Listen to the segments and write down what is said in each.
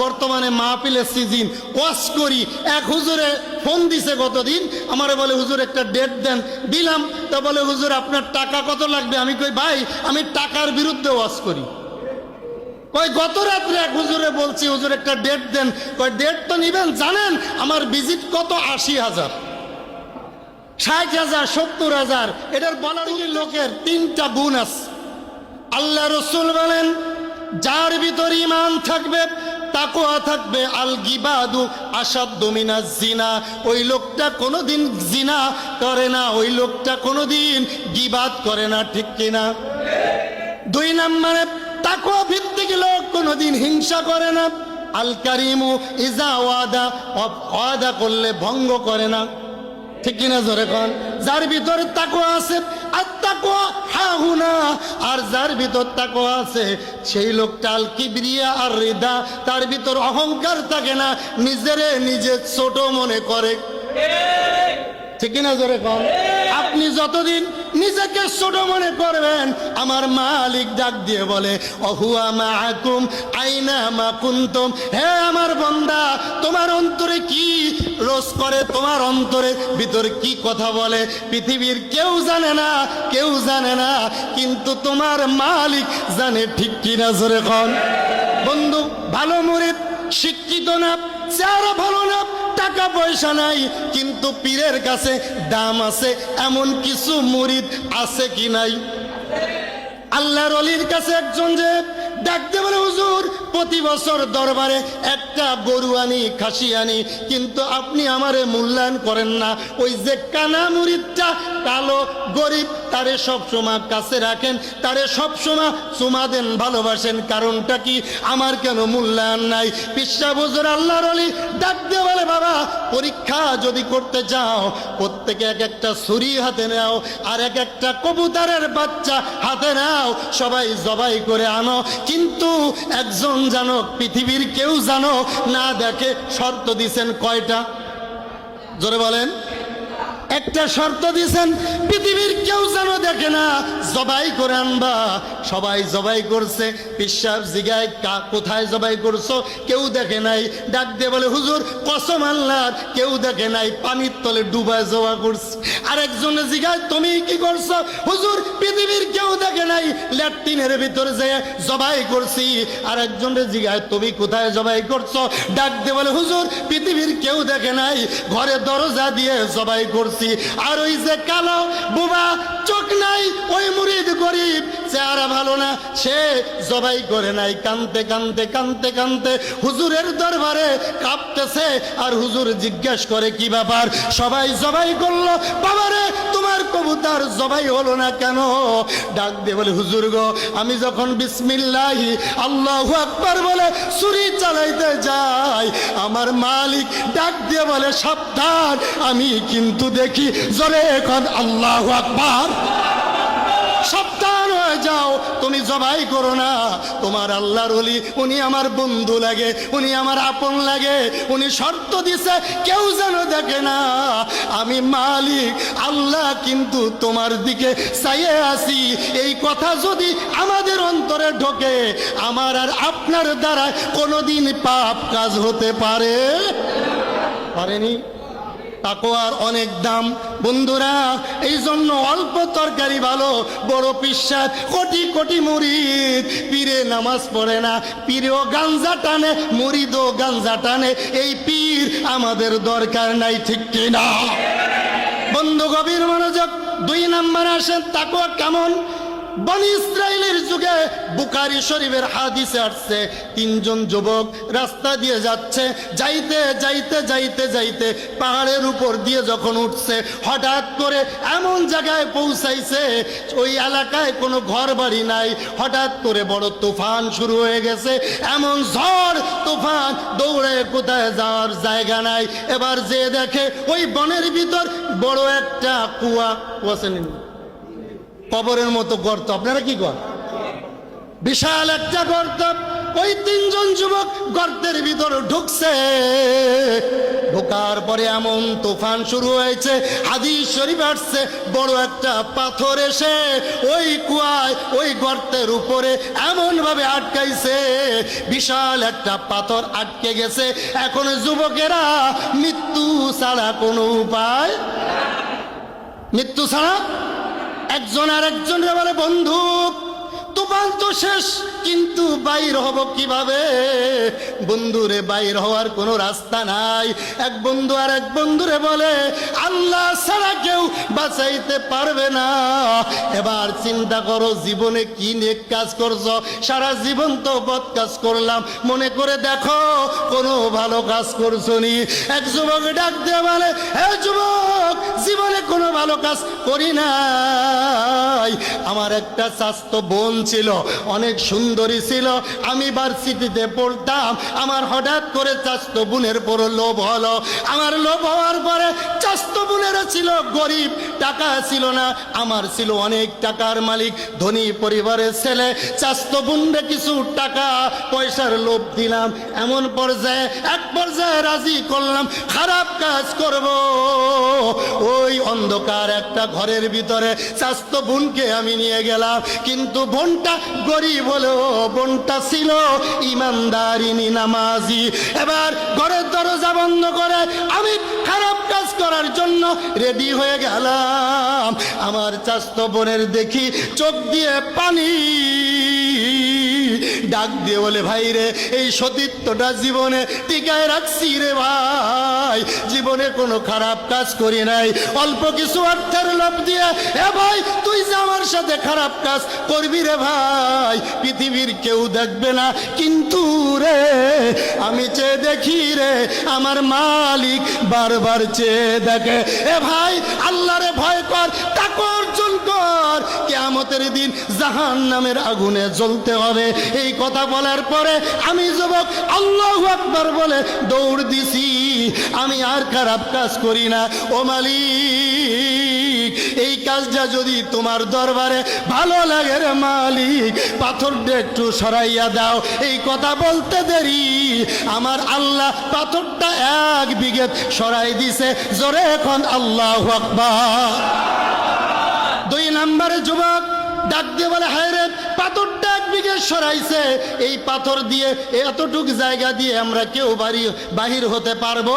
বর্তমানে মাহফিলের সিজন ওয়াজ করি। এক হুজুরে ফোন দিছে গতদিন, আমারে বলে হুজুর একটা ডেট দেন। দিলাম, তা বলে হুজুর আপনার টাকা কত লাগবে? আমি কই ভাই আমি টাকার বিরুদ্ধে ওয়াজ করি। কই গত রাত্রে এক হুজুরে বলছি হুজুর একটা ডেট দেন। কই ডেট তো নিবেন, জানেন আমার ভিজিট কত? 80,000, 60,000, 70,000। এটার বলার লোকের তিনটা গুণ আছে। আল্লাহ রসুল বলেন যার ভিতর ঈমান থাকবে, তাকওয়া থাকবে, আল গিবাদু আসাদ্দু মিনাজ জিনা, ওই লোকটা কোনোদিন জিনা করে না, ওই লোকটা কোনোদিন গিবাদ করে না। ঠিক কিনা? দুই নম্বরে তাকওয়া ভিত্তিক লোক কোনোদিন হিংসা করে না। আল কারিমু ইজা ওয়াদা, ওয়াদা করলে ভঙ্গ করে না। ঠিক কিনা জোরে কোন? যার ভিতর তাকওয়া আছে, আর তাকওয়া হাহুনা, আর যার ভিতর তাকওয়া আছে সেই লোকটা আল কিবরিয়া আর রিদা, তার ভিতর অহংকার থাকে না, নিজেরে নিজে ছোট মনে করে। ঠিক কিনা জোরে কোন? আপনি যতদিন নিজেকে ছোট মনে করবেন, আমার মালিক ডাক দিয়ে বলে অহুয়া মাআকুম আইনা মা কুনতুম, হে আমার বান্দা তোমার অন্তরে কি রোজ করে, তোমার অন্তরে ভিতর কি কথা বলে পৃথিবীর কেউ জানে না, কেউ জানে না, কিন্তু তোমার মালিক জানে। ঠিক কিনা জোরে কোন? বন্ধু, ভালো মুরিদ, শিক্ষিত না, চেহারা ভালো না, টাকা পয়সা নাই, কিন্তু পীরের কাছে দাম আছে, এমন কিছু মুরিদ আছে কি নাই? আল্লাহর ওলির কাছে একজন যে ডাকতে বলে হুজুর প্রতি বছর দরবারে একটা গরু আনি, খাসি আনি, কিন্তু আপনি আমারে মূল্যায়ন করেন না। ওই যে কানা মুরিদটা, কালো গরিব, তারে সবসময় কাছে রাখেন, তারে সবসময় চুমা দেন, ভালোবাসেন, কারণটা কি? আমার কেন মূল্যায়ন নাই? পিসা হুজুর আল্লাহর ওলি ডাকতে বলে বাবা পরীক্ষা যদি করতে যাও, প্রত্যেকে এক একটা ছুরি হাতে নাও, আর এক একটা কবুতরের বাচ্চা হাতে নাও, সবাই জবাই করে আনো, কিন্তু একজন জানো, পৃথিবীর কেউ জানো না দেখে। শর্ত দিছেন কয়টা? জোরে বলেন। একটা শর্ত দিছেন, পৃথিবীর কেউ যেন দেখে না, জবাই করে আনবা। সবাই জবাই করছে, পিসাব জিগায় কোথায় জবাই করছো? কেউ দেখে নাই। ডাক দিয়ে বলে হুজুর কসম আল্লাহর কেউ দেখে নাই, পানির তলে ডুবায় জবা করছে। আরেকজনে জিগায় তুমি কি করছো? হুজুর পৃথিবীর কেউ দেখে নাই, ল্যাট্রিনের ভিতরে যে জবাই করছি। আরেকজনে জিগায় তুমি কোথায় জবাই করছো? ডাক দিয়ে বলে হুজুর পৃথিবীর কেউ দেখে নাই, ঘরে দরজা দিয়ে জবাই করছি। আর ওই যে কালো বুবা, চোখ নাই, ওই মুরিদ গরিব, চেহারা ভালো না, সে জবাই করে নাই। কানতে কানতে কানতে কানতে হুজুরের দরবারে কাঁপতেছে। আর হুজুর জিজ্ঞেস করে কি ব্যাপার? সবাই জবাই করলো, বাবারে তোমার কবুতর জবাই হলো না কেন? ডাক দিয়ে বলে হুজুর গো, আমি যখন বিসমিল্লাহি আল্লাহু আকবার বলে ছুরি চালাইতে যাই, আমার মালিক ডাক দিয়ে বলে সাবধান, আমি কিন্তু দেখি। জোরে এখন আল্লাহু আকবার। সাবধান হয়ে যাও, তুমি জবাই করো না। তোমার আল্লাহর ওলি, উনি আমার বন্ধু লাগে, উনি আমার আপন লাগে, উনি শর্ত দিছে কেউ যেন দেখে না। আমি মালিক আল্লাহ কিন্তু তোমার দিকে চাইয়ে আসি। এই কথা যদি আমাদের অন্তরে ঢোকে, আমার আর আপনার দ্বারা কোনোদিন পাপ কাজ হতে পারেনি। তাকওয়ার অনেক দাম বন্ধুরা, এই জন্য অল্প তরকারি ভালো, বড় পিসা কোটি কোটি মুরিদ, পীরে নামাজ পড়ে না, পীরেও গাঞ্জা টানে, মুরিদও গাঞ্জা টানে, এই পীর আমাদের দরকার নাই। ঠিক কিনা বন্ধু? গভীর মনোযোগ। 2 নম্বর আসেন তাকওয়া কেমন। বনি ইসরাইলের যুগে বুখারী শরীফের হাদিসে আসছে, 3 জন যুবক রাস্তা দিয়ে যাচ্ছে, যাইতে যাইতে যাইতে যাইতে পাহাড়ের উপর দিয়ে যখন উঠছে, হঠাৎ করে এমন জায়গায় পৌঁছাইছে ওই এলাকায় কোনো ঘর বাড়ি নাই। হঠাৎ করে বড় তুফান শুরু হয়ে গেছে, এমন ঝড় তুফান, দৌড়ে কোথায় যাওয়ার জায়গা নাই। এবার যে দেখে ওই বনের ভিতর বড় একটা কুয়া, কবরের মতো গর্ত, আপনারা কি করেন? বিশাল একটা গর্ত, ওই তিনজন যুবক গর্তের ভিতর ঢুকছে। ঢোকার পরে এমন তুফান শুরু হয়েছে, হাদিস শরীফ আসছে, বড় একটা পাথর এসে ওই কুয়ায় ওই গর্তের উপরে এমন ভাবে আটকাইছে, বিশাল একটা পাথর আটকে গেছে। এখন যুবকেরা মৃত্যু ছাড়া কোনো উপায়, মৃত্যু ছাড়া একজন আর একজনের বলে, বন্ধু তুফান তো শেষ, কিন্তু বাইর হব কিভাবে? বন্ধুরে বাইর হওয়ার কোনো রাস্তা নাই। এক বন্ধু আর এক বন্ধুরে বলে, আল্লাহ ছাড়া কেউ বাঁচাইতে পারবে না। এবার চিন্তা করো, জীবনে কি নেক কাজ করছো? সারা জীবন তো বদ কাজ করলাম, মনে করে দেখো কোনো ভালো কাজ করছো নি? এক যুবক ডাক দিয়ে বলে, হে যুবক, জীবনে কোনো ভালো কাজ করি নাই। আমার একটা চাচাতো বোন ছিল, অনেক সুন্দরী ছিল, আমি ভার্সিটিতে পড়তাম। আমার হঠাৎ করে চাচাতো বোনের পর লোভ হলো। আমার লোভ হওয়ার পরে চাচাতো বোনেরও ছিল গরিব, টাকা ছিল না, আমার ছিল অনেক টাকার মালিক, ধনী পরিবারের ছেলে। চাচাতো বোনরে কিছু টাকা পয়সার লোভ দিলাম, এমন পর্যায়ে এক পর্যায়ে রাজি করলাম খারাপ কাজ করব। ওই অন্ধকার একটা ঘরের ভিতরে চাচাতো বোনকে আমি নিয়ে গেলাম, কিন্তু বোনটা গরিব হলেও বোনটা ছিল ইমানদারিনী, নামাজি। এবার ঘরের দরজা বন্ধ করে আমি খারাপ কাজ করার জন্য রেডি হয়ে গেলাম। আমার চাচাতো বোনের দেখি চোখ দিয়ে পানি, ডাক দিয়ে বলে, ভাই রে, এই সতীত্বটা জীবনে টিকায় রাখছি রে ভাই, জীবনে কোনো খারাপ কাজ করি নাই। অল্প কিছু অর্থের লোভ দিয়ে, এ ভাই তুই যে আমার সাথে খারাপ কাজ করবি রে ভাই, পৃথিবীর কেউ দেখবে না, কিন্তু রে আমি চেয়ে দেখি রে, আমার মালিক বারবার চেয়ে দেখে। এ ভাই, আল্লাহরে ভয় কর, তাকওয়া অর্জন কর, কিয়ামতের দিন জাহান্নামের আগুনে জ্বলতে হবে। এই কথা বলার পরে আমি যুবক আল্লাহু আকবার বলে দৌড় দিছি। আমি আর খারাপ কাজ করি না। ও মালিক, এই কাজটা যদি তোমার দরবারে ভালো লাগে রে মালিক, পাথরটা একটু সরাইয়া দাও। এই কথা বলতে দেরি আমার আল্লাহ পাথরটা 1 বিঘত সরাই দিছে। জোরে এখন আল্লাহু আকবার। 2 নম্বরে যুবক ডাক দিয়ে বলে, হায় রে, পাথরটা 1 বিঘে সরাইছে, এই পাথর দিয়ে এতটুক জায়গা দিয়ে আমরা কেউ বাহির হতে পারবো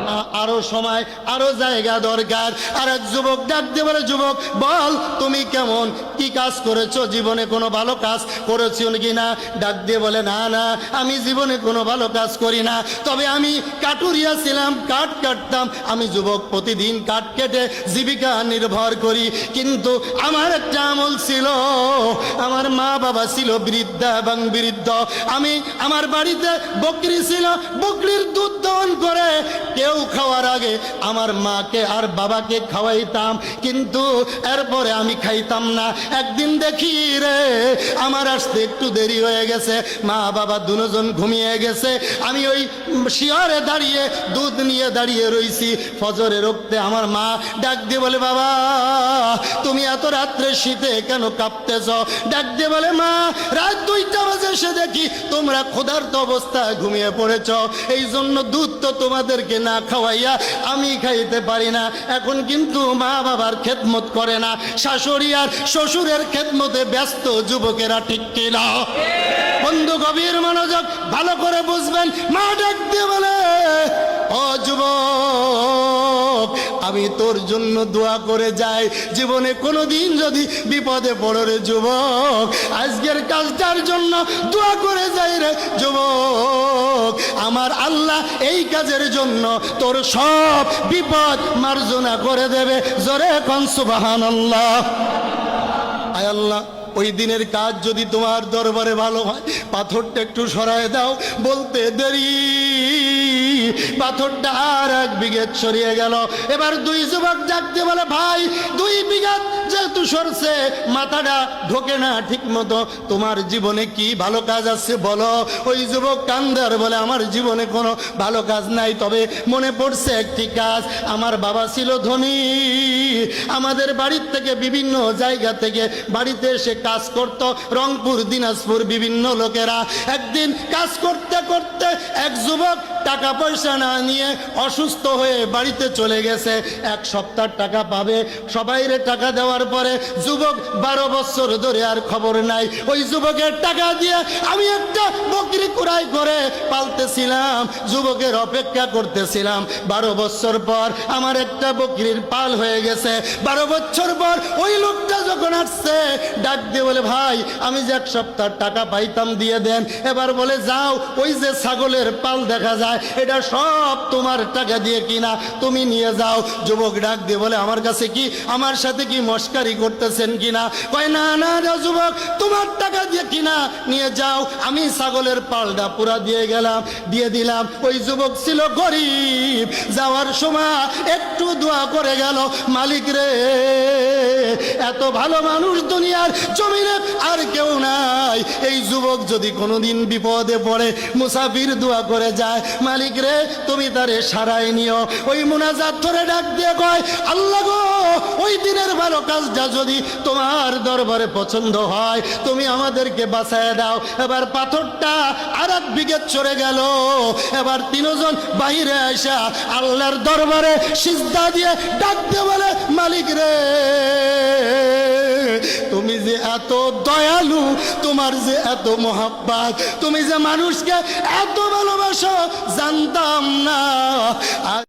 না, আরো সময় আরো জায়গা দরকার। আর এক যুবক ডাক দিয়ে বলে, যুবক বল, তুমি কেমন কি কাজ করেছো? জীবনে কোনো ভালো কাজ করেছো কি না? ডাক দিয়ে বলে, না না, আমি জীবনে কোনো ভালো কাজ করি না, তবে আমি কাটুরিয়া ছিলাম, কাঠ কাটতাম। আমি যুবক প্রতিদিন কাঠ কেটে জীবিকা নির্ভর করি, কিন্তু আমার একটা আমল ছিল, আমার মা বাবা ছিল বৃদ্ধা এবং বৃদ্ধ। আমি আমার বাড়িতে বকরি ছিল, বকরির দুধ দহন করে কেউ খাওয়ার আগে আমার মাকে আর বাবাকে খাওয়াইতাম, কিন্তু এরপরে আমি খাইতাম না। একদিন দেখি রে, আমার আসতে একটু দেরি হয়ে গেছে, মা বাবা দুজন ঘুমিয়ে গেছে। আমি ওই শিয়রে দাঁড়িয়ে দুধ নিয়ে দাঁড়িয়ে রইছি। ফজরে রক্তে আমার মা ডাক দিয়ে বলে, বাবা তুমি এত রাত্রে শীতে কেন কাঁপতেছ? ডাক দিয়ে বলে, মা রাত 2টা বাজে এসে দেখি তোমরা ক্ষুধার্ত অবস্থায় ঘুমিয়ে পড়েছ, এই জন্য দুধ তো তোমাদেরকে না খাওয়াইয়া আমি খাইতে পারি না। এখন কিন্তু মা বাবার খেদমত করে না, শাশুড়ি আর শ্বশুরের খেদমতে ব্যস্ত যুবকেরা, ঠিক কিনা? বন্ধু গভীর মনোযোগ, ভালো করে বুঝবেন। মা ডাক দিয়ে বলে, ও যুবক, আমি তোর জন্য দোয়া করে যাই, জীবনে কোনোদিন যদি বিপদে পড়ো রে যুবক, আজকের কাজটার জন্য দোয়া করে যাই রে যুবক, আমার আল্লাহ এই কাজের জন্য তোর সব বিপদ মার্জনা করে দেবে। জোরে কোন সুবহানাল্লাহ। আয় আল্লাহ, ওই দিনের কাজ যদি তোমার দরবারে ভালো হয়, পাথরটা একটু সরায় দাও। বলতে দেরি পাথরটা আর 1 বিঘত সরিয়ে গেল। এবার 2 যুবক ডাকতে বলে, ভাই 2 বিঘত যেহেতু সরছে, মাথাটা ঢোকে না ঠিক মতো, তোমার জীবনে কি ভালো কাজ আছে বলো। ওই যুবক কান্দে আর বলে, আমার জীবনে কোনো ভালো কাজ নাই, তবে মনে পড়ছে একটি কাজ। আমার বাবা ছিল ধনী, আমাদের বাড়ির থেকে বিভিন্ন জায়গা থেকে বাড়িতে এসে কাজ করত, রংপুর, দিনাজপুর বিভিন্ন লোকেরা। একদিন কাজ করতে করতে এক যুবক টাকা পয়সা না নিয়ে অসুস্থ হয়ে বাড়িতে চলে গেছে। 1 সপ্তাহ টাকা পাবে, সবাইরে টাকা দেওয়ার পরে যুবক 12 বছর ধরে আর খবর নাই। ওই যুবকের টাকা দিয়ে আমি একটা বকরি কুড়াই করে পালতেছিলাম, যুবকের অপেক্ষা করতেছিলাম। 12 বছর পর আমার একটা বকরির পাল হয়ে গেছে। 12 বছর পর ওই লোকটা যখন আসছে, ডাক দিয়ে বলে, ভাই আমি যে 1 সপ্তাহ টাকা পাইতাম দিয়ে দেন। এবার বলে, যাও, ওই যে ছাগলের পাল দেখা যায় এটা সব তোমার টাকা দিয়ে কিনা, তুমি নিয়ে যাও। যুবক ডাক দিয়ে বলে, আমার কাছে কি, আমার সাথে কি মস্কারি করতেছেন কিনা? কয়, না না যুবক, তোমার টাকা দিয়ে কিনা, নিয়ে যাও। আমি ছাগলের পালটা পুরা দিয়ে দিলাম। ওই যুবক ছিল গরিব, যাওয়ার সময় একটু দোয়া করে গেল, মালিক রে, এত ভালো মানুষ দুনিয়ার জমিনে আর কেউ নাই। এই যুবক যদি কোনোদিন বিপদে পড়ে মুসাফির দোয়া করে যায়, মালিক রে তুমি তারে সারাই নিও। ওই মুনাজাত করে ডাক দিয়ে কয়, আল্লাহ গো, ওই দিনের ভালো কাজটা যদি তোমার দরবারে পছন্দ হয়, তুমি আমাদেরকে বাঁচায় দাও। এবার পাথরটা আর 1 বিঘত চড়ে গেল। এবার 3 জন বাহিরে আসা আল্লাহর দরবারে সিজদা দিয়ে ডাক দিয়ে বলে, মালিক রে, তুমি যে এত দয়ালু, তোমার যে এত মোহাব্বত, তুমি যে মানুষকে এত ভালোবাসো, জানতাম না।